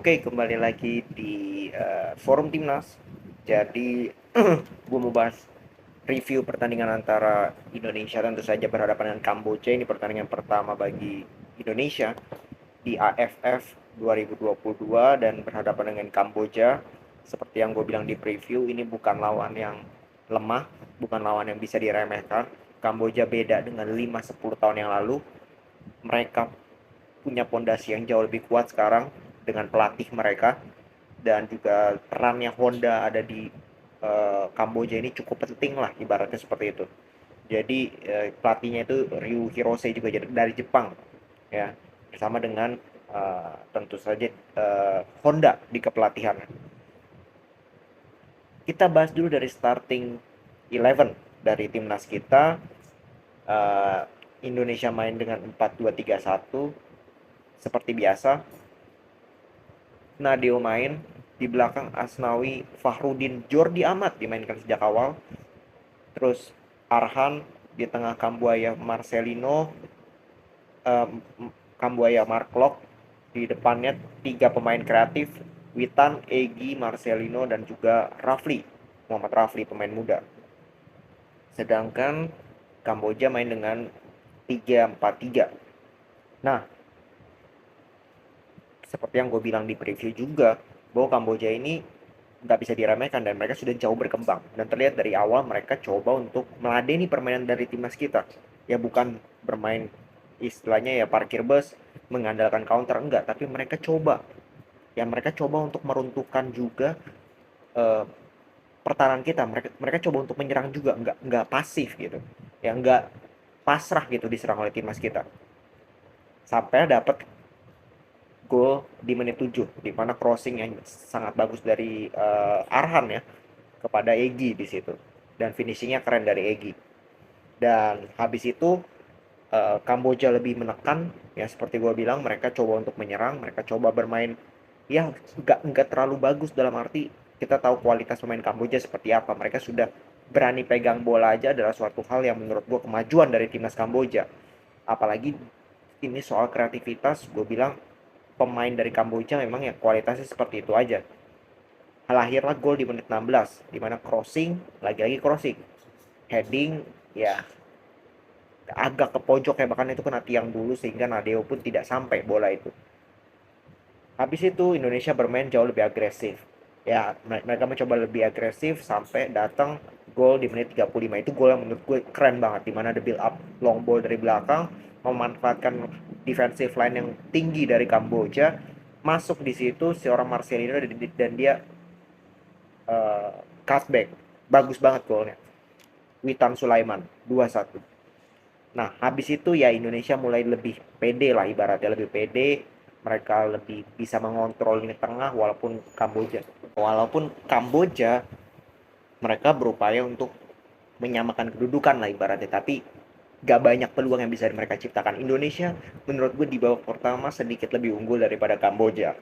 Oke, kembali lagi di forum Timnas. Jadi, gue mau bahas review pertandingan antara Indonesia tentu saja berhadapan dengan Kamboja. Ini pertandingan pertama bagi Indonesia di AFF 2022 dan berhadapan dengan Kamboja. Seperti yang gue bilang di preview, ini bukan lawan yang lemah, bukan lawan yang bisa diremehkan. Kamboja beda dengan 5-10 tahun yang lalu. Mereka punya pondasi yang jauh lebih kuat sekarang dengan pelatih mereka, dan juga perannya Honda ada di Kamboja ini cukup penting lah, ibaratnya seperti itu. Jadi pelatihnya itu Ryu Hirose juga dari Jepang ya, bersama dengan tentu saja Honda di kepelatihan. Kita bahas dulu dari starting 11 dari timnas kita. Eh, Indonesia main dengan 4-2-3-1 seperti biasa. Nadeo main, di belakang Asnawi, Fahrudin, Jordi Amat dimainkan sejak awal. Terus Arhan di tengah, Kambuaya, Marcelino, Kambuaya, Marklock. Di depannya tiga pemain kreatif, Witan, Egi, Marcelino, dan juga Rafli, Muhammad Rafli, pemain muda. Sedangkan Kamboja main dengan 3-4-3. Nah, seperti yang gue bilang di preview juga, bahwa Kamboja ini nggak bisa diremehkan dan mereka sudah jauh berkembang, dan terlihat dari awal mereka coba untuk meladeni permainan dari timnas kita, ya bukan bermain istilahnya ya parkir bus mengandalkan counter, enggak, tapi mereka coba untuk meruntuhkan juga eh, pertahanan kita. Mereka coba untuk menyerang juga, nggak pasif gitu ya, nggak pasrah gitu diserang oleh timnas kita, sampai dapat gol di menit 7 di mana crossing yang sangat bagus dari Arhan ya kepada Egi di situ, dan finishingnya keren dari Egi. Dan habis itu Kamboja lebih menekan ya, seperti gue bilang mereka coba untuk menyerang, mereka coba bermain ya nggak terlalu bagus, dalam arti kita tahu kualitas pemain Kamboja seperti apa. Mereka sudah berani pegang bola aja adalah suatu hal yang menurut gue kemajuan dari timnas Kamboja. Apalagi ini soal kreativitas, gue bilang pemain dari Kamboja memang ya kualitasnya seperti itu aja. Lahirlah gol di menit 16 di mana crossing, lagi-lagi crossing, heading ya agak ke pojok ya, bahkan itu kena tiang dulu sehingga Nadeo pun tidak sampai bola itu. Habis itu Indonesia bermain jauh lebih agresif. Ya, mereka mencoba lebih agresif sampai datang gol di menit 35. Itu gol yang menurut gue keren banget, di mana ada build up long ball dari belakang, memanfaatkan defensive line yang tinggi dari Kamboja, masuk di situ seorang Marcelino, dan dia cutback. Bagus banget golnya. Witan Sulaiman 2-1. Nah, habis itu ya Indonesia mulai lebih pede lah, ibaratnya lebih pede. Mereka lebih bisa mengontrol lini tengah, walaupun Kamboja mereka berupaya untuk menyamakan kedudukan lah ibaratnya, tapi gak banyak peluang yang bisa mereka ciptakan. Indonesia menurut gue di babak pertama sedikit lebih unggul daripada Kamboja.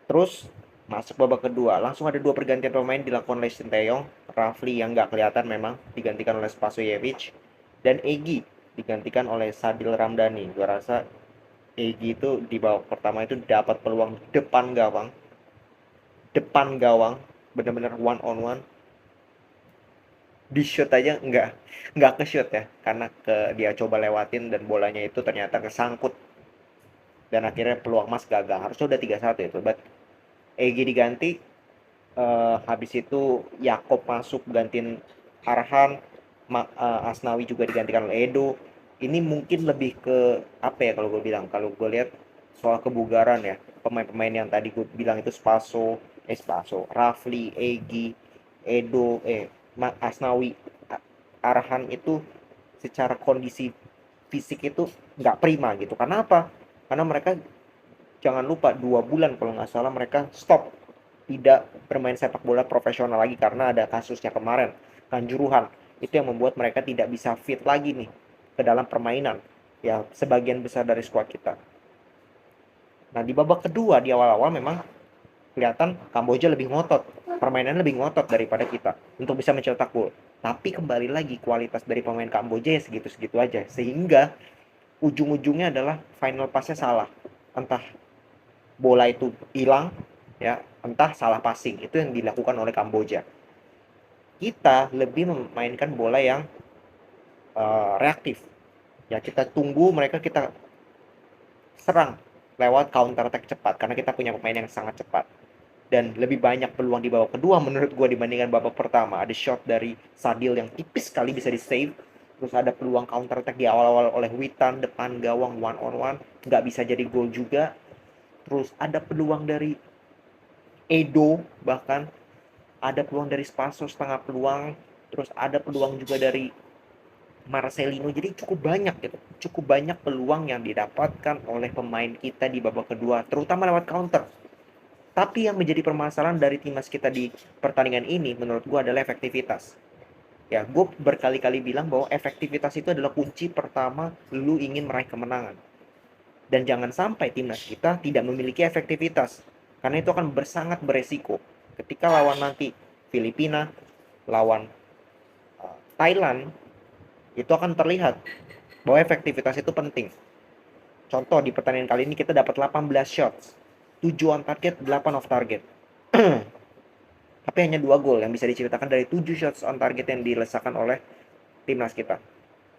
Terus masuk babak kedua, langsung ada dua pergantian pemain dilakukan oleh Sinteyong. Rafli yang nggak kelihatan memang digantikan oleh Spasojevic, dan Egi digantikan oleh Sadil Ramdhani. Gue rasa Egi itu di babak pertama itu dapat peluang depan gawang, bener-bener one on one, di shoot aja nggak ke shoot ya, karena dia coba lewatin dan bolanya itu ternyata kesangkut, dan akhirnya peluang mas gagal. Harusnya udah 3-1 itu, but Egi diganti. Habis itu Yakob masuk gantiin Arhan, Asnawi juga digantikan oleh Edo. Ini mungkin lebih ke apa ya, kalau gue bilang, kalau gue lihat soal kebugaran ya, pemain-pemain yang tadi gue bilang itu Rafli, Egi, Edo, Asnawi, Arhan itu secara kondisi fisik itu nggak prima gitu. Karena apa? Karena mereka, jangan lupa, 2 bulan kalau nggak salah mereka stop, tidak bermain sepak bola profesional lagi karena ada kasusnya kemarin, Kanjuruhan. Itu yang membuat mereka tidak bisa fit lagi nih ke dalam permainan ya, sebagian besar dari skuad kita. Nah, di babak kedua di awal-awal memang kelihatan Kamboja lebih ngotot, permainan lebih ngotot daripada kita untuk bisa mencetak gol. Tapi kembali lagi kualitas dari pemain Kamboja ya segitu-segitu aja, sehingga ujung-ujungnya adalah final passnya salah. Entah bola itu hilang, ya entah salah passing, itu yang dilakukan oleh Kamboja. Kita lebih memainkan bola yang reaktif, ya kita tunggu mereka, kita serang lewat counter attack cepat karena kita punya pemain yang sangat cepat dan lebih banyak peluang di babak kedua menurut gue dibandingkan babak pertama. Ada shot dari Sadil yang tipis sekali bisa di save, terus ada peluang counter attack di awal-awal oleh Witan depan gawang one on one, nggak bisa jadi gol juga. Terus ada peluang dari Edo, bahkan ada peluang dari Spaso setengah peluang, terus ada peluang juga dari Marcelino. Jadi cukup banyak gitu, cukup banyak peluang yang didapatkan oleh pemain kita di babak kedua, terutama lewat counter. Tapi yang menjadi permasalahan dari timnas kita di pertandingan ini menurut gue adalah efektivitas. Ya, gue berkali-kali bilang bahwa efektivitas itu adalah kunci pertama lu ingin meraih kemenangan. Dan jangan sampai timnas kita tidak memiliki efektivitas. Karena itu akan sangat beresiko. Ketika lawan nanti Filipina, lawan Thailand, itu akan terlihat bahwa efektivitas itu penting. Contoh di pertandingan kali ini kita dapat 18 shots, 7 on target, 8 off target. Tapi hanya 2 gol yang bisa diceritakan dari 7 shots on target yang dilesakan oleh timnas kita.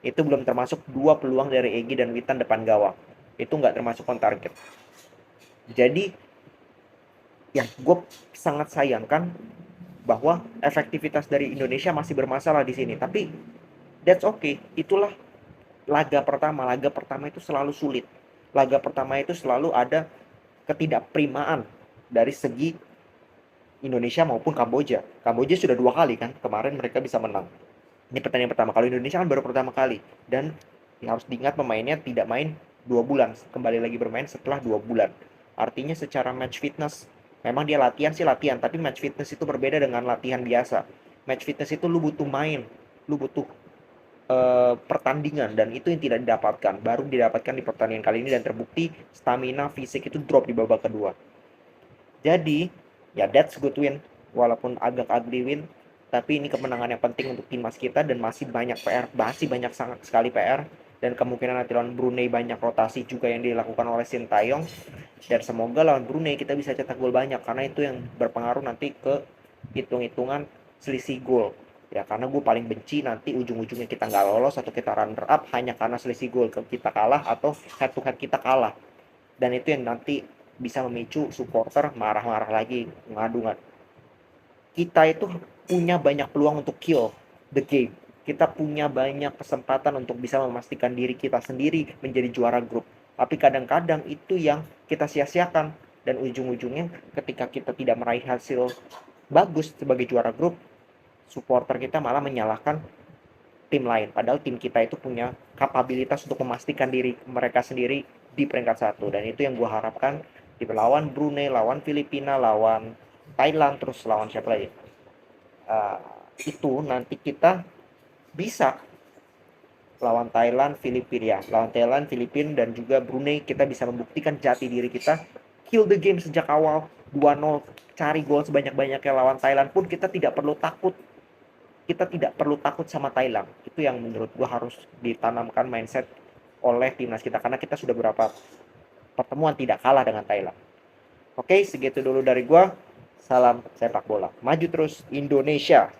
Itu belum termasuk 2 peluang dari Egy dan Witan depan gawang. Itu nggak termasuk on target. Jadi, ya gue sangat sayangkan bahwa efektivitas dari Indonesia masih bermasalah di sini. Tapi, that's okay. Itulah laga pertama. Laga pertama itu selalu sulit. Laga pertama itu selalu ada ketidakprimaan dari segi Indonesia maupun Kamboja. Kamboja sudah 2 kali kan, kemarin mereka bisa menang. Ini pertandingan pertama. Kalau Indonesia kan baru pertama kali. Dan ya harus diingat pemainnya tidak main 2 bulan. Kembali lagi bermain setelah 2 bulan. Artinya secara match fitness, memang dia latihan sih latihan, tapi match fitness itu berbeda dengan latihan biasa. Match fitness itu lu butuh main, lu butuh pertandingan, dan itu yang tidak didapatkan. Baru didapatkan di pertandingan kali ini dan terbukti stamina fisik itu drop di babak kedua. Jadi, ya that's good win. Walaupun agak ugly win, tapi ini kemenangan yang penting untuk timnas kita dan masih banyak PR, masih banyak sangat sekali PR, dan kemungkinan nanti lawan Brunei banyak rotasi juga yang dilakukan oleh Sintayong, dan semoga lawan Brunei kita bisa cetak gol banyak karena itu yang berpengaruh nanti ke hitung-hitungan selisih gol. Ya karena gue paling benci nanti ujung-ujungnya kita nggak lolos atau kita runner up hanya karena selisih gol, kita kalah atau head to head kita kalah, dan itu yang nanti bisa memicu supporter marah-marah lagi, ngadu-ngadu. Kita itu punya banyak peluang untuk kill the game. Kita punya banyak kesempatan untuk bisa memastikan diri kita sendiri menjadi juara grup. Tapi kadang-kadang itu yang kita sia-siakan. Dan ujung-ujungnya ketika kita tidak meraih hasil bagus sebagai juara grup, supporter kita malah menyalahkan tim lain. Padahal tim kita itu punya kapabilitas untuk memastikan diri mereka sendiri di peringkat 1. Dan itu yang gue harapkan di lawan Brunei, lawan Filipina, lawan Thailand, terus lawan siapa lagi. Itu nanti kita bisa lawan Thailand, Filipina, lawan Thailand, Filipina, dan juga Brunei kita bisa membuktikan jati diri kita, kill the game sejak awal, 2-0, cari gol sebanyak-banyaknya. Lawan Thailand pun kita tidak perlu takut. Kita tidak perlu takut sama Thailand. Itu yang menurut gua harus ditanamkan mindset oleh timnas kita, karena kita sudah beberapa pertemuan tidak kalah dengan Thailand. Oke, segitu dulu dari gua. Salam sepak bola. Maju terus Indonesia.